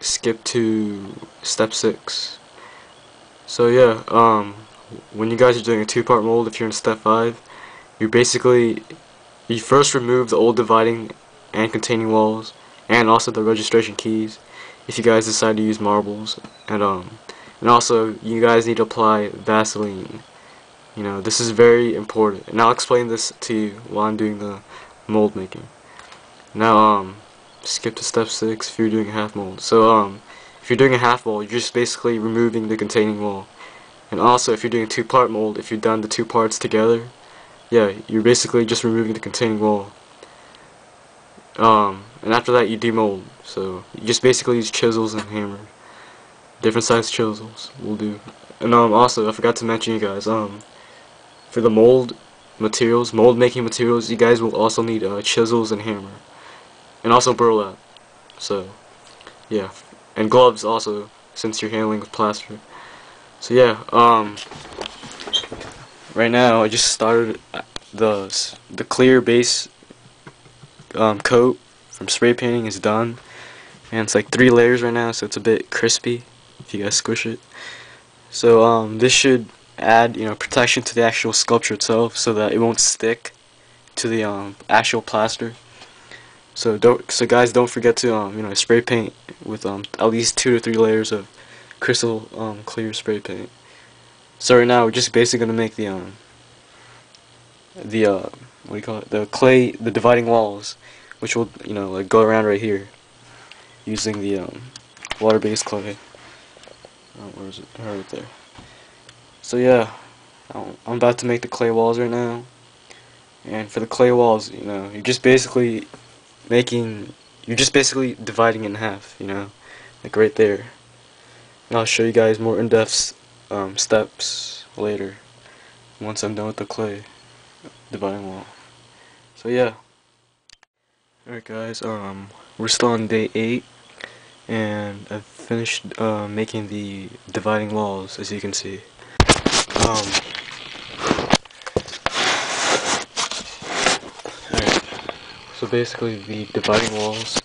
skip to step 6. So yeah, when you guys are doing a two-part mold, if you're in step 5, you first remove the old dividing and containing walls, and also the registration keys, if you guys decide to use marbles, and also you guys need to apply Vaseline. You know, this is very important, and I'll explain this to you while I'm doing the mold making. Now, skip to step 6 if you're doing a half mold. So, if you're doing a half mold, you're just basically removing the containing wall. And also, if you're doing a two-part mold, if you've done the two parts together, yeah, you're basically just removing the containing wall. And after that, you demold. So, you just basically use chisels and hammer. Different size chisels will do. And, also, I forgot to mention you guys, for the mold making materials, you guys will also need, chisels and hammer. And also burlap. So, yeah. And gloves also, since you're handling with plaster. So yeah, right now I just started the clear base coat from spray painting is done, and it's like 3 layers right now, so it's a bit crispy if you guys squish it. So this should add, you know, protection to the actual sculpture itself, so that it won't stick to the actual plaster. So guys, don't forget to you know, spray paint with at least 2 to 3 layers of crystal clear spray paint. So right now we're just basically gonna make the what do you call it? The dividing walls, which will, you know, like go around right here using the water-based clay. Where is it? Right there. So yeah, I'm about to make the clay walls right now. And for the clay walls, you know, you're just basically dividing it in half, you know, like right there. And I'll show you guys more in-depth steps later, once I'm done with the clay dividing wall. So yeah. Alright guys, we're still on day 8, and I've finished making the dividing walls, as you can see. Alright, so basically the dividing walls,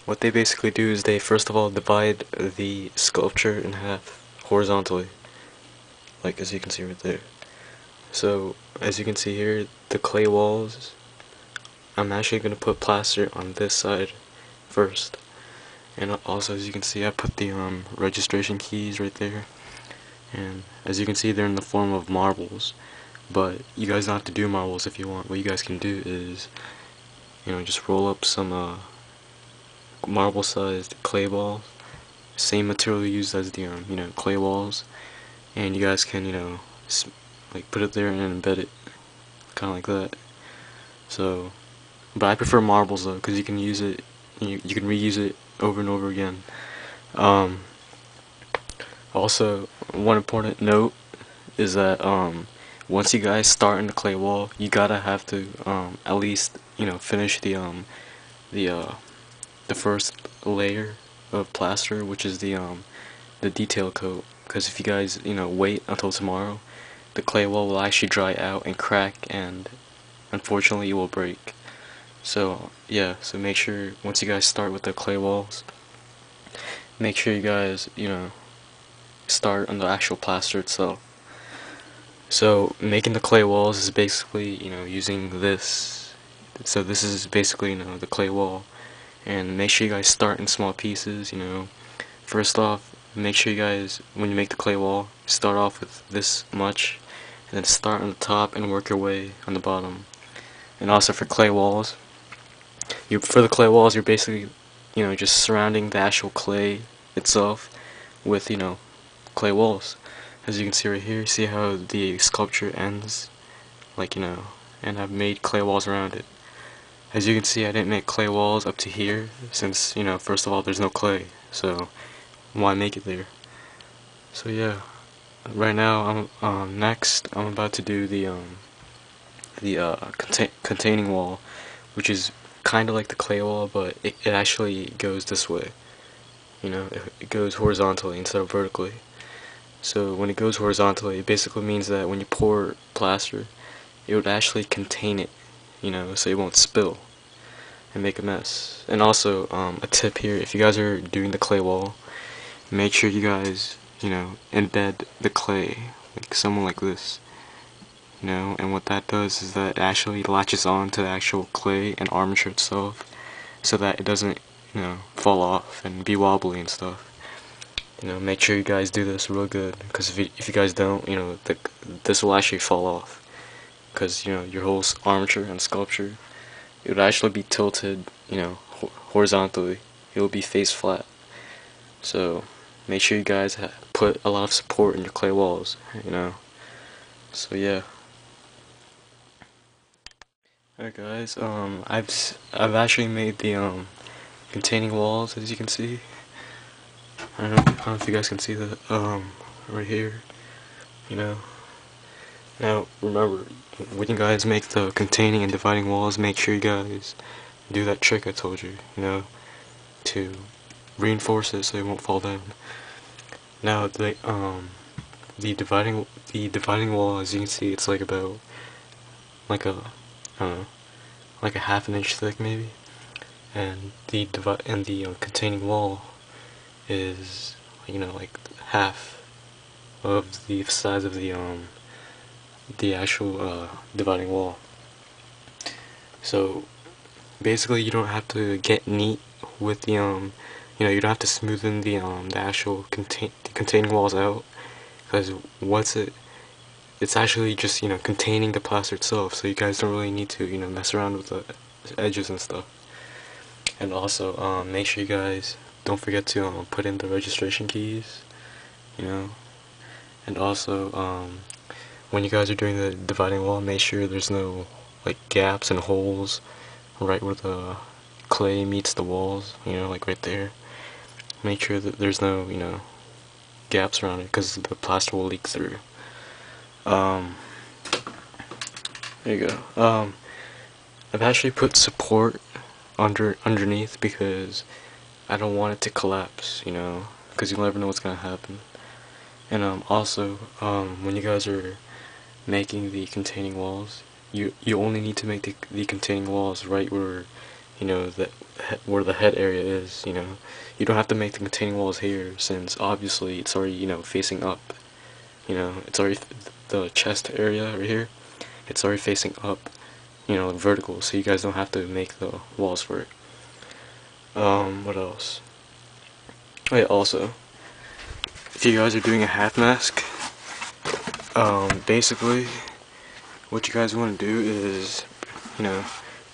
what they basically do is they first of all divide the sculpture in half horizontally, like as you can see right there. So as you can see here, the clay walls, I'm actually going to put plaster on this side first. And also, as you can see, I put the registration keys right there. And as you can see, they're in the form of marbles. But you guys don't have to do marbles if you want. What you guys can do is, you know, just roll up some marble-sized clay balls. Same material used as the you know, clay walls. And you guys can, you know, like put it there and embed it, kind of like that. So, but I prefer marbles though, because you can use it, you can reuse it over and over again. Also, one important note is that once you guys start in the clay wall, you gotta have to at least, you know, finish the first layer of plaster, which is the detail coat. Because if you guys, you know, wait until tomorrow, the clay wall will actually dry out and crack, and unfortunately it will break. So yeah, so make sure once you guys start with the clay walls, make sure you guys, you know, start on the actual plaster itself. So making the clay walls is basically, you know, using this. So this is basically, you know, the clay wall. And make sure you guys start in small pieces, you know. First off, make sure you guys, when you make the clay wall, start off with this much, and then start on the top and work your way on the bottom. And also for clay walls, for the clay walls, you're basically, you know, just surrounding the actual clay itself with, you know, clay walls. As you can see right here, see how the sculpture ends, like, you know, and I've made clay walls around it. As you can see, I didn't make clay walls up to here, since, you know, first of all, there's no clay, so why make it there? So yeah, right now, next, I'm about to do the containing wall, which is kind of like the clay wall, but it actually goes this way. You know, it goes horizontally instead of vertically. So when it goes horizontally, it basically means that when you pour plaster, it would actually contain it, you know, so it won't spill. and make a mess. And also, a tip here: if you guys are doing the clay wall, make sure you guys, embed the clay like someone like this. And what that does is that it actually latches on to the actual clay and armature itself, so that it doesn't, fall off and be wobbly and stuff. Make sure you guys do this real good, because if you guys don't, this will actually fall off, because your whole armature and sculpture, it would actually be tilted, horizontally. It will be face flat. So make sure you guys put a lot of support in your clay walls. So yeah. Alright guys, I've actually made the containing walls, as you can see. I don't know if you guys can see that right here. Now remember, when you guys make the containing and dividing walls, make sure you guys do that trick I told you. To reinforce it so it won't fall down. Now the dividing wall, as you can see, it's like about like a I don't know, like a half an inch thick maybe, and the containing wall is like half of the size of the actual dividing wall. So basically, you don't have to get neat with the you don't have to smoothen the actual containing walls out, because it's actually just containing the plaster itself, so you guys don't really need to mess around with the edges and stuff. And also make sure you guys don't forget to put in the registration keys, and also when you guys are doing the dividing wall, make sure there's no like gaps and holes right where the clay meets the walls, like right there. Make sure that there's no gaps around it, because the plaster will leak through. There you go. I've actually put support underneath, because I don't want it to collapse, because you'll never know what's gonna happen. And also, when you guys are making the containing walls, you only need to make the containing walls right where where the head area is. You don't have to make the containing walls here, since obviously it's already facing up. It's already the chest area right here. It's already facing up, vertical, so you guys don't have to make the walls for it. What else? Oh yeah, also, if you guys are doing a half mask, basically, what you guys want to do is,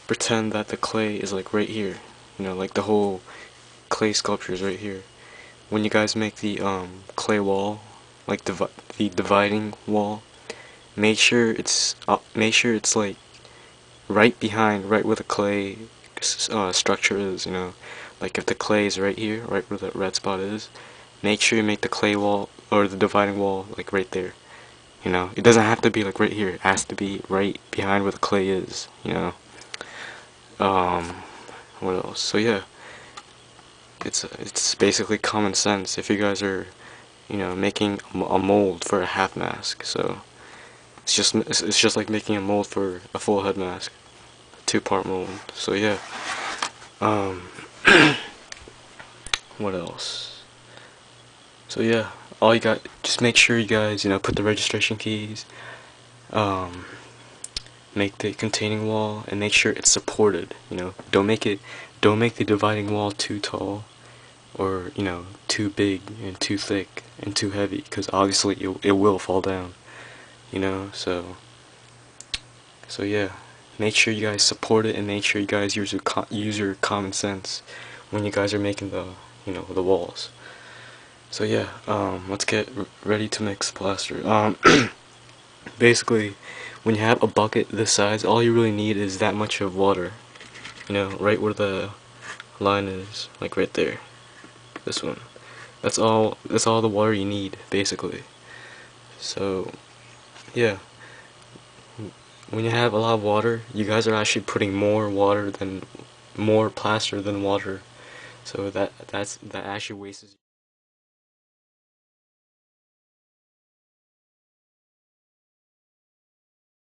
pretend that the clay is like right here. Like the whole clay sculpture is right here. When you guys make the clay wall, like the dividing wall, make sure it's like right behind, right where the clay structure is. Like if the clay is right here, right where the red spot is, make sure you make the clay wall or the dividing wall like right there. It doesn't have to be like right here. It has to be right behind where the clay is. What else? So yeah, it's basically common sense if you guys are making a mold for a half mask. So it's just like making a mold for a full head mask, two-part mold. So yeah. What else? So yeah, just make sure you guys put the registration keys, make the containing wall, and make sure it's supported. Don't make the dividing wall too tall, or too big and too thick and too heavy, because obviously it will fall down. So yeah, make sure you guys support it, and make sure you guys use your common sense when you guys are making the walls. So yeah, let's get ready to mix plaster. Basically, when you have a bucket this size, all you really need is that much of water. Right where the line is, like right there. This one. That's all the water you need, basically. So yeah, when you have a lot of water, you guys are actually putting more plaster than water. So that actually wastes